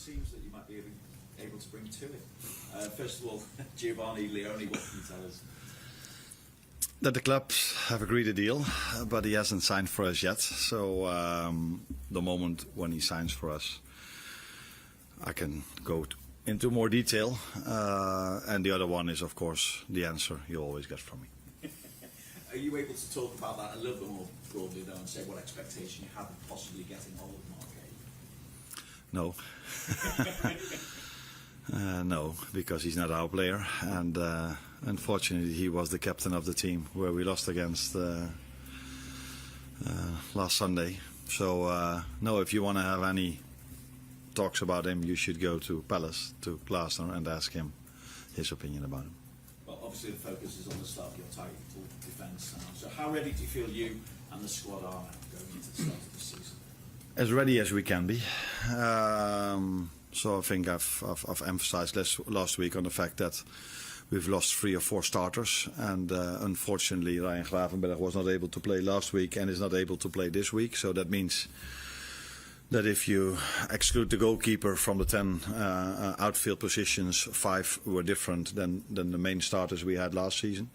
teams that you might be able to bring to it? First of all, Giovanni Leone, what can you tell us? That the clubs have agreed a deal, but he hasn't signed for us yet. So the moment when he signs for us, I can go into more detail. And the other one is, of course, the answer you always get from me. Are you able to talk about that a little bit more broadly, though, and say what expectation you have of possibly getting hold of Mark No. No, because he's not our player, and unfortunately he was the captain of the team where we lost against last Sunday. So no, if you want to have any talks about him, you should go to Palace, to Glasner, and ask him his opinion about him. Well, obviously the focus is on the start of your title defence now. So how ready do you feel you and the squad are now going into the start of the season? As ready as we can be. So I think I've emphasised last week on the fact that we've lost 3 or 4 starters, and unfortunately Ryan Gravenberg was not able to play last week and is not able to play this week. So that means that if you exclude the goalkeeper from the 10 outfield positions, 5 were different than the main starters we had last season.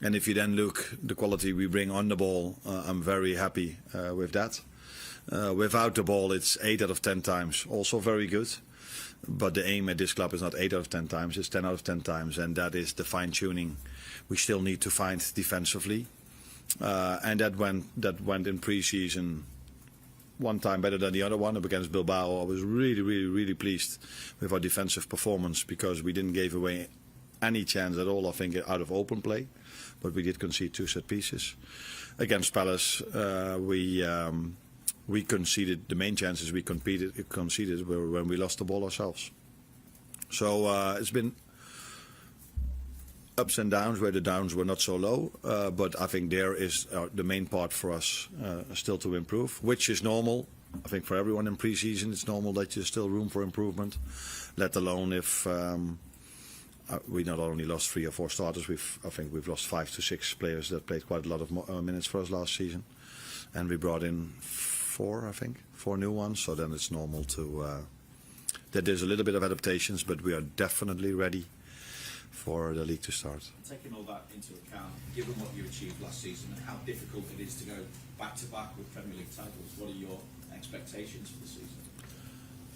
And if you then look the quality we bring on the ball, I'm very happy with that. Without the ball, it's 8 out of 10 times, also very good. But the aim at this club is not 8 out of 10 times, it's 10 out of 10 times, and that is the fine-tuning we still need to find defensively. And that went in pre-season one time better than the other one. Up against Bilbao, I was really pleased with our defensive performance, because we didn't give away any chance at all, I think, out of open play. But we did concede 2 set pieces. Against Palace, we conceded the main chances we conceded were when we lost the ball ourselves. So it's been ups and downs, where the downs were not so low, but I think there is the main part for us still to improve, which is normal. I think for everyone in pre-season it's normal that there's still room for improvement, let alone if we not only lost 3 or 4 starters, I think we've lost 5 to 6 players that played quite a lot of minutes for us last season, and we brought in 4 new ones. So then it's normal that there's a little bit of adaptations, but we are definitely ready for the league to start. Taking all that into account, given what you achieved last season and how difficult it is to go back to back with Premier League titles, what are your expectations for the season?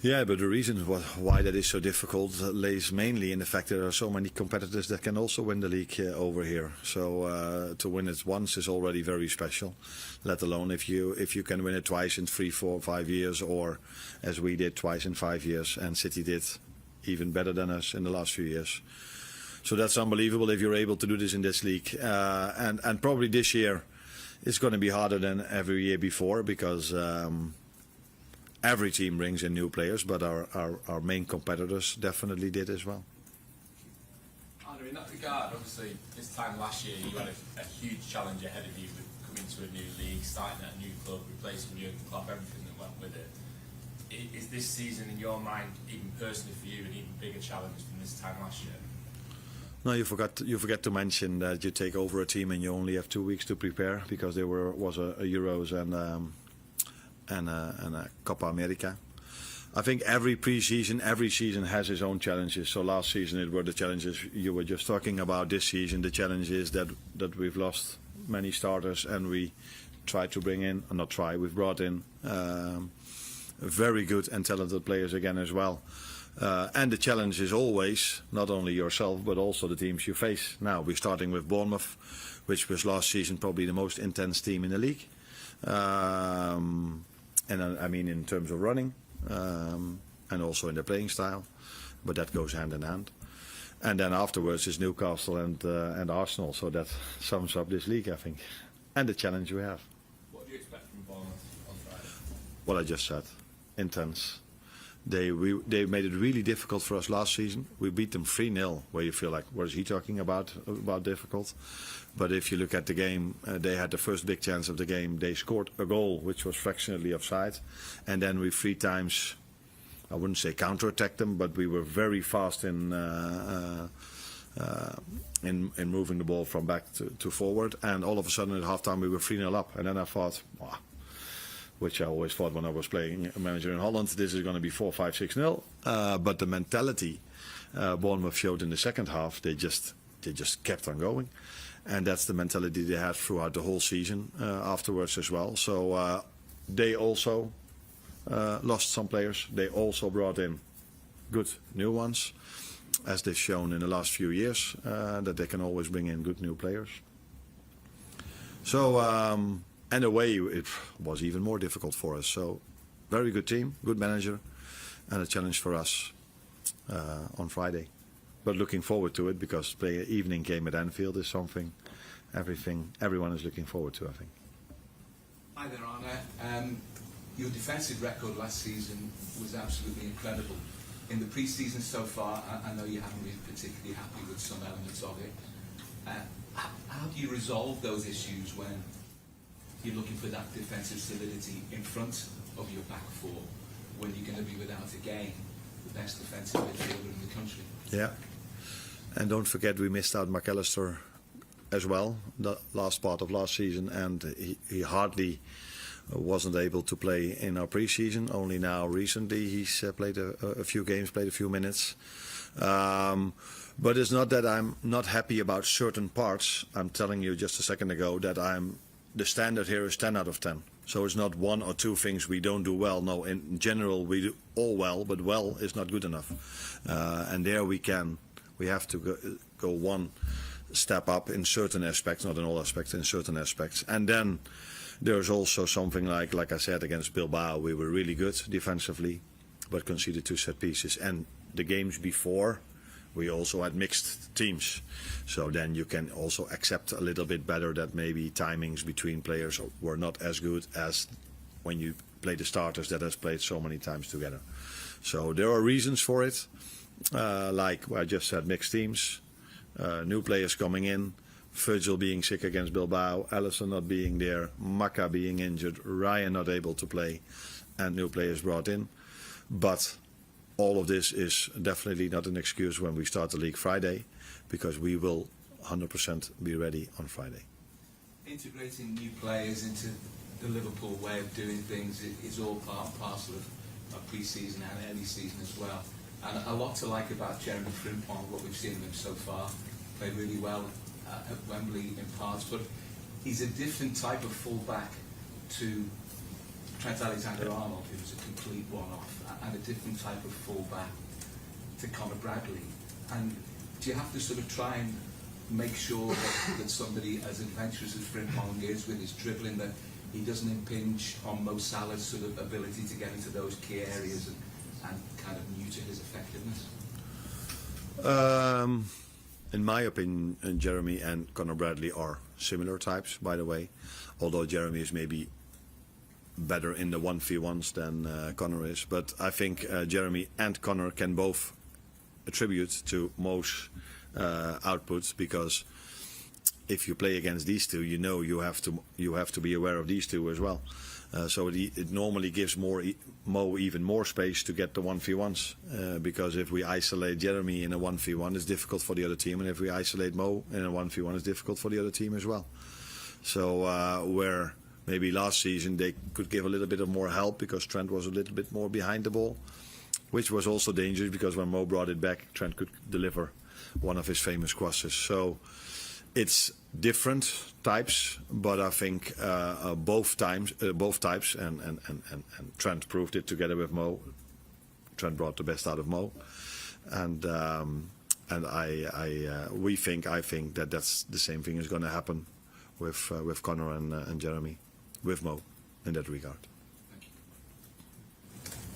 Yeah, but the reason why that is so difficult lays mainly in the fact that there are so many competitors that can also win the league over here. So to win it once is already very special, let alone if you can win it twice in 3, 4, 5 years, or as we did twice in 5 years, and City did even better than us in the last few years. So that's unbelievable if you're able to do this in this league. And probably this year it's going to be harder than every year before, because every team brings in new players, but our main competitors definitely did as well. Arne, in that regard, obviously this time last year you had a huge challenge ahead of you with coming to a new league, starting at a new club, replacing Jurgen Klopp, everything that went with it. Is this season in your mind, even personally for you, an even bigger challenge than this time last year? No, you forget to mention that you take over a team and you only have 2 weeks to prepare, because there was a Euros and a Copa America. I think every season has its own challenges. So last season it were the challenges you were just talking about. This season the challenge is that we've lost many starters, and we tried to bring in, we've brought in very good and talented players again as well. And the challenge is always not only yourself but also the teams you face. Now we're starting with Bournemouth, which was last season probably the most intense team in the league. And I mean in terms of running, and also in their playing style, but that goes hand in hand. And then afterwards is Newcastle and Arsenal, so that sums up this league, I think, and the challenge we have. What do you expect from Bournemouth on Friday? What I just said, intense. They made it really difficult for us last season. We beat them 3-0, where you feel like, what is he talking about difficult? But if you look at the game, they had the first big chance of the game. They scored a goal, which was fractionally offside. And then we 3 times, I wouldn't say counter-attacked them, but we were very fast in moving the ball from back to forward. And all of a sudden at halftime we were 3-0 up. And then I thought, wow, which I always thought when I was playing a manager in Holland, this is going to be 4-5, 6-0. But the mentality Bournemouth showed in the second half, they just kept on going. And that's the mentality they had throughout the whole season afterwards as well. So they also lost some players. They also brought in good new ones, as they've shown in the last few years, that they can always bring in good new players. So, and away it was even more difficult for us. So, very good team, good manager, and a challenge for us on Friday. But looking forward to it, because playing an evening game at Anfield is something everyone is looking forward to, I think. Hi there, Arne. Your defensive record last season was absolutely incredible. In the pre-season so far, I know you haven't been particularly happy with some elements of it. How do you resolve those issues when you're looking for that defensive solidity in front of your back four, when you're going to be without again the best defensive midfielder in the country? Yeah, and don't forget we missed out McAllister as well, the last part of last season, and he hardly wasn't able to play in our pre-season. Only now recently he's played a few games, played a few minutes. But it's not that I'm not happy about certain parts. I'm telling you just a second ago that the standard here is 10 out of 10. So it's not one or two things we don't do well. No, in general we do all well, but well is not good enough. And there we have to go one step up in certain aspects, not in all aspects, in certain aspects. And then there's also something like I said, against Bilbao, we were really good defensively, but conceded 2 set pieces. And the games before, we also had mixed teams. So then you can also accept a little bit better that maybe timings between players were not as good as when you play the starters that has played so many times together. So there are reasons for it, like I just said, mixed teams, new players coming in, Virgil being sick against Bilbao, Alisson not being there, Maka being injured, Ryan not able to play, and new players brought in. But all of this is definitely not an excuse when we start the league Friday, because we will 100% be ready on Friday. Integrating new players into the Liverpool way of doing things is all part and parcel of pre-season and early season as well. And a lot to like about Jeremy Frimpong, what we've seen of him so far. Played really well at Wembley in parts, but he's a different type of fullback to Trent Alexander-Arnold, who was a complete one-off, and a different type of fullback to Conor Bradley. And do you have to sort of try and make sure that somebody as adventurous as Frimpong is with his dribbling, that he doesn't impinge on Mo Salah's sort of ability to get into those key areas and kind of neuter his effectiveness? In my opinion, Jeremy and Conor Bradley are similar types, by the way, although Jeremy is maybe better in the 1v1s than Conor is. But I think Jeremy and Conor can both attribute to Mo's outputs, because if you play against these two, you know you have to be aware of these two as well. So it normally gives Mo even more space to get the 1v1s, because if we isolate Jeremy in a 1v1, it's difficult for the other team, and if we isolate Mo in a 1v1, it's difficult for the other team as well. So where maybe last season they could give a little bit of more help because Trent was a little bit more behind the ball, which was also dangerous because when Mo brought it back, Trent could deliver one of his famous crosses. So it's different types, but I think both types, and Trent proved it together with Mo. Trent brought the best out of Mo, and I think that that's the same thing is going to happen with Conor and Jeremy, with Mo, in that regard.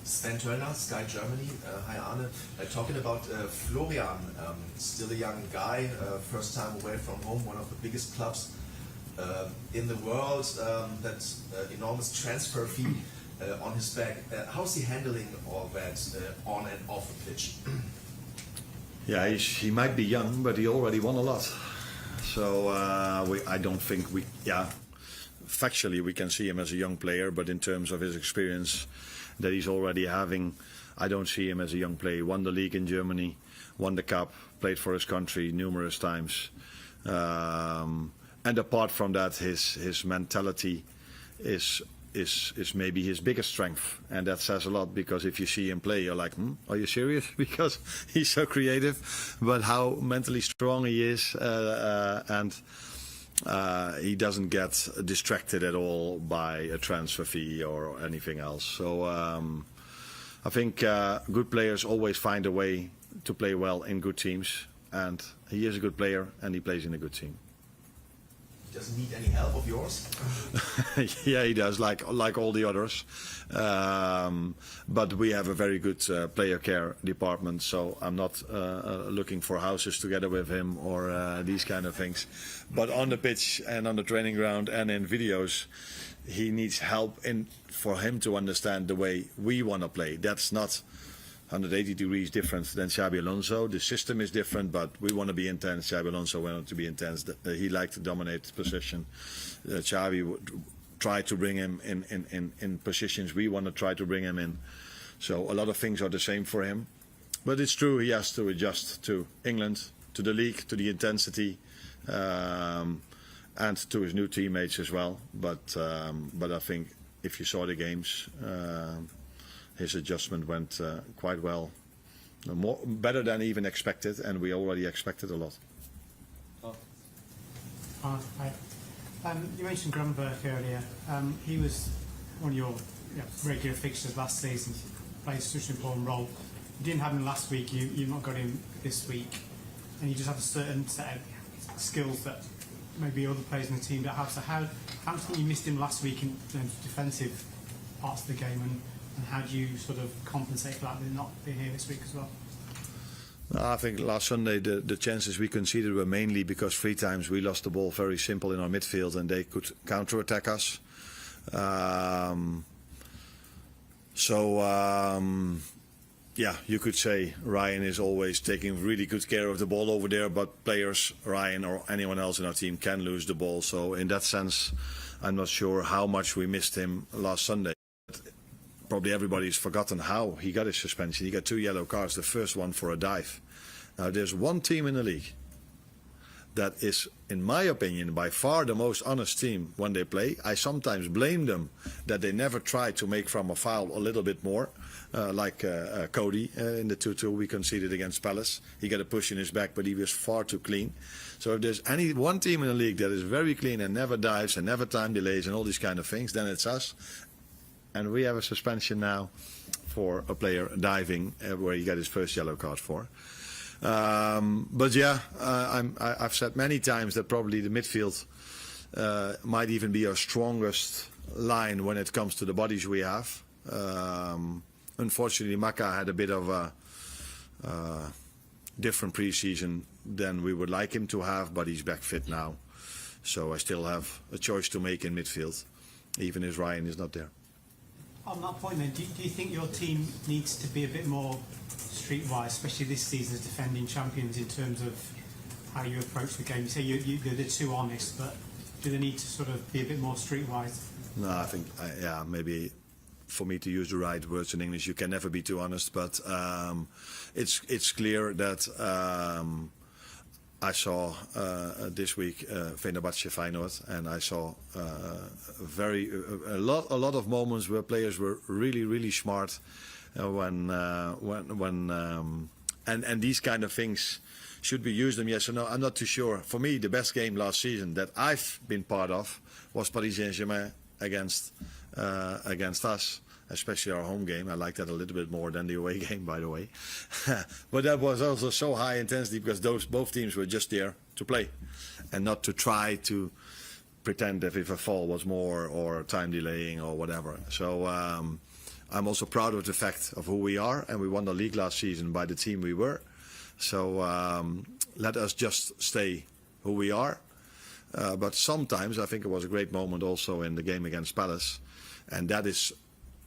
Sven Töllner, Sky Germany. Hi Arne. Talking about Florian, still a young guy, first time away from home, one of the biggest clubs in the world, that enormous transfer fee on his back. How's he handling all that on and off the pitch? Yeah, he might be young, but he already won a lot. So I don't think factually we can see him as a young player, but in terms of his experience that he's already having, I don't see him as a young player. He won the league in Germany, won the cup, played for his country numerous times. And apart from that, his mentality is is maybe his biggest strength, and that says a lot, because if you see him play, you're like, are you serious? Because he's so creative, but how mentally strong he is, and he doesn't get distracted at all by a transfer fee or anything else. So I think good players always find a way to play well in good teams, and he is a good player and he plays in a good team. Doesn't need any help of yours. Yeah, he does, like all the others. But we have a very good player care department, so I'm not looking for houses together with him or these kind of things. But on the pitch and on the training ground and in videos, he needs help for him to understand the way we want to play. That's not 180 degrees different than Xabi Alonso. The system is different, but we want to be intense. Xabi Alonso wanted to be intense. He liked to dominate the position. Xabi would try to bring him in positions we want to try to bring him in. So a lot of things are the same for him. But it's true, he has to adjust to England, to the league, to the intensity, and to his new teammates as well. But I think if you saw the games, his adjustment went quite well, better than even expected, and we already expected a lot. Hi. You mentioned Grunberg earlier. He was one of your regular fixtures last season. Played such an important role. You didn't have him last week. You've not got him this week, and you just have a certain set of skills that maybe other players in the team don't have. So how do you think you missed him last week in defensive parts of the game, and how do you sort of compensate for that and not being here this week as well? I think last Sunday the chances we conceded were mainly because 3 times we lost the ball very simple in our midfield and they could counter-attack us. Yeah, you could say Ryan is always taking really good care of the ball over there, but players, Ryan or anyone else in our team, can lose the ball. So in that sense, I'm not sure how much we missed him last Sunday. Probably everybody's forgotten how he got his suspension. He got 2 yellow cards, the first one for a dive. Now there's one team in the league that is, in my opinion, by far the most honest team when they play. I sometimes blame them that they never try to make from a foul a little bit more, like Cody in the 2-2 we conceded against Palace. He got a push in his back, but he was far too clean. So if there's one team in the league that is very clean and never dives and never time delays and all these kind of things, then it's us. And we have a suspension now for a player diving where he got his first yellow card for. But yeah, I've said many times that probably the midfield might even be our strongest line when it comes to the bodies we have. Unfortunately, Maka had a bit of a different pre-season than we would like him to have, but he's back fit now. So I still have a choice to make in midfield, even if Ryan is not there. On that point then, do you think your team needs to be a bit more streetwise, especially this season as defending champions, in terms of how you approach the game? You say you're the too honest, but do they need to sort of be a bit more streetwise? No, I think, yeah, maybe for me to use the right words in English, you can never be too honest, but it's clear that I saw this week Fenerbahce Feyenoord, and I saw a lot of moments where players were really smart and these kind of things. Should we use them? Yes or no? I'm not too sure. For me, the best game last season that I've been part of was Paris Saint-Germain against us. Especially our home game. I like that a little bit more than the away game, by the way. But that was also so high intensity because both teams were just there to play and not to try to pretend if a fall was more or time delaying or whatever. So I'm also proud of the fact of who we are, and we won the league last season by the team we were. So let us just stay who we are. But sometimes I think it was a great moment also in the game against Palace, and that is,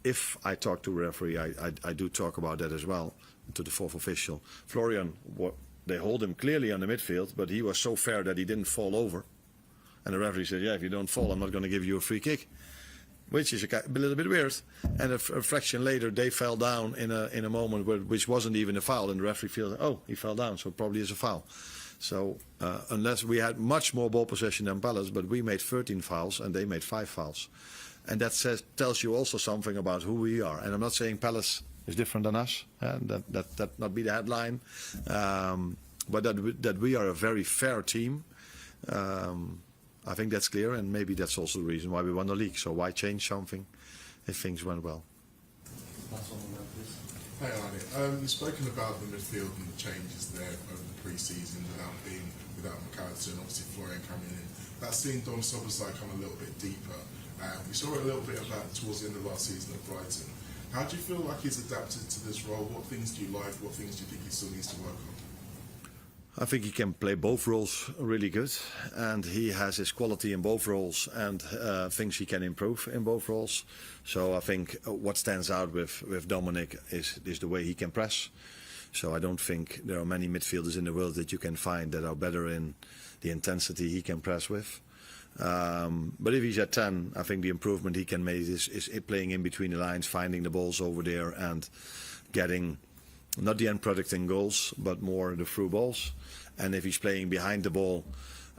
if I talk to a referee, I do talk about that as well, to the fourth official. Florian, they hold him clearly on the midfield, but he was so fair that he didn't fall over. And the referee said, yeah, if you don't fall, I'm not going to give you a free kick, which is a little bit weird. And a fraction later, they fell down in a moment which wasn't even a foul, and the referee feels, oh, he fell down, so it probably is a foul. So unless we had much more ball possession than Palace, but we made 13 fouls and they made 5 fouls. And that tells you also something about who we are. And I'm not saying Palace is different than us. That not be the headline. But that we are a very fair team. I think that's clear, and maybe that's also the reason why we won the league. So why change something if things went well? Hey Arne, you've spoken about the midfield and the changes there over the pre-season without McAllister and obviously Florian coming in. That's seen Dom Soboslai come a little bit deeper. We saw a little bit of that towards the end of last season at Brighton. How do you feel like he's adapted to this role? What things do you like? What things do you think he still needs to work on? I think he can play both roles really good, and he has his quality in both roles and things he can improve in both roles. So I think what stands out with Dominic is the way he can press. So I don't think there are many midfielders in the world that you can find that are better in the intensity he can press with. But if he's at 10, I think the improvement he can make is playing in between the lines, finding the balls over there and getting not the end product in goals, but more the through balls. And if he's playing behind the ball,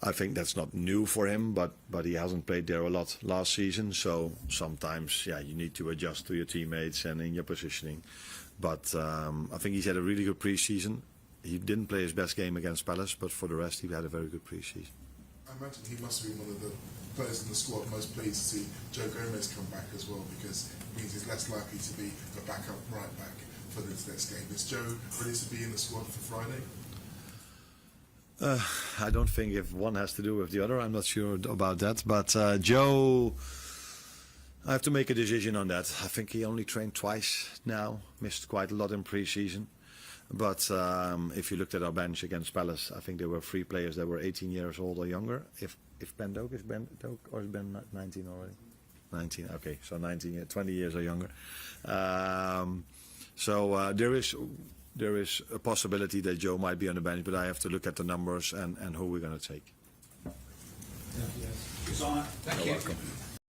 I think that's not new for him, but he hasn't played there a lot last season. So sometimes, you need to adjust to your teammates and in your positioning. But I think he's had a really good pre-season. He didn't play his best game against Palace, but for the rest, he had a very good pre-season. I imagine he must be one of the players in the squad most pleased to see Joe Gomez come back as well, because it means he's less likely to be a backup right back for this next game. Is Joe ready to be in the squad for Friday? I don't think if one has to do with the other. I'm not sure about that. But Joe, I have to make a decision on that. I think he only trained twice now, missed quite a lot in pre-season. But if you looked at our bench against Palace, I think there were 3 players that were 18 years old or younger. If Ben Doak is or is Ben 19 already? 19. Okay, so 19, 20 years or younger. So there is a possibility that Joe might be on the bench, but I have to look at the numbers and who we're going to take. Thank you. You're welcome.